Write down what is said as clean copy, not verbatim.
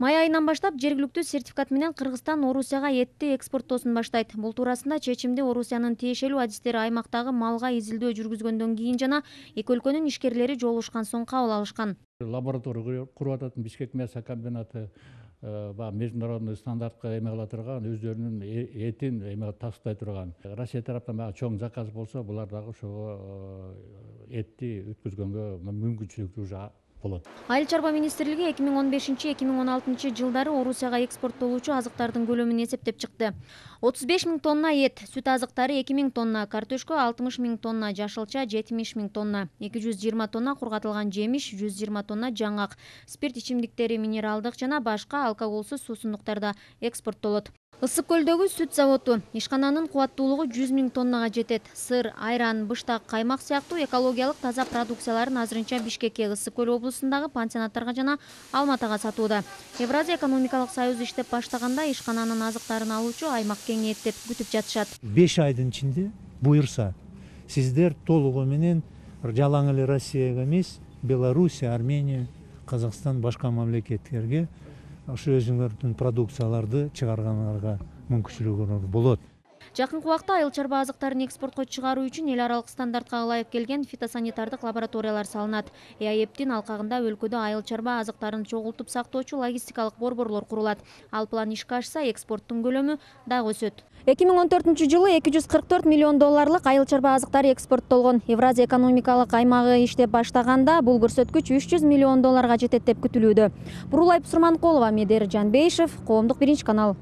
Май айынан баштап жергиликтүү сертификат менен Кыргызстан Орусияга этти экспорттоосун баштайт. Бул туурасында чечимди Орусиянын тиешелүү адистери аймактагы малга изилдөө жүргүзгөндөн кийин жана эки өлкөнүн ишкерлери жолугушкан соң кабыл алышкан. Лаборатория куруп атат Бишкек мясо комбинаты международный стандартка эме кыла турган, өздөрүнүн этин тасыктай турган. Россия тараптан чоң заказ болсо, булар дагы ошого этти өткөзгөнгө мүмкүнчүлүк уже болот. Айыл чарба министрлиги 2015-2016 жылдары Орусияга экспорттолуучу азыктардын көлөмүн эсептеп чыкты. 35 000 тонна эт, сүт азыктары 2 000 тонна, картошка 60 000 тонна, жашылча 70 000 тонна, 220 тонна кургатылган жемиш, 120 тонна жаңгак, спирт ичимдиктери, минералдык жана башка алкоголсуз суусундуктар да экспорттолот. Ысык көлдөгү сүт заводу ишкананын кубаттуулугу 100 000 тоннага жетет. Сыр, айран, быштак, каймак сыяктуу экологиялык таза продукцияларын азырынча Бишкекке, Ысык көл облусундагы пансионаттарга жана Алматага сатууда. Евразия экономикалык союзу иштеп баштаганда ишкананын азыктарын алуучу аймак кеңейет деп күтүп жатышат. 5 айдын ичинде буюрса, сиздер толугу менен жалаң эле Россияга эмес, Белоруссия, Армения, Казакстан башка мамлекеттерге ошо өзүңөрдүн продукцияларды чыгаргандарга мүмкүнчүлүгүңөр болот. Жакынкы убакта айыл чарба азыктарын экспортко чыгаруу үчүн эл аралык стандартка ылайык келген фитосанитардык лабораториялар салынат. ЭАЭПтин алкагында өлкөдө айыл чарба азыктарын чогултуп сактоочу логистикалык борборлор курулат. Ал план ишке ашса, экспорттун көлөмү дагы өсөт. 2014 жылы 244 миллион долларлык айыл чарба азыктары экспорттолгон. Евразия экономикалык аймагы иштеп баштаганда бул көрсөткүч 300 миллион долларга жетет деп күтүлүүдө. Бурулай Пусурманкулова, Медер Жанбейшев, Коомдук 1 канал.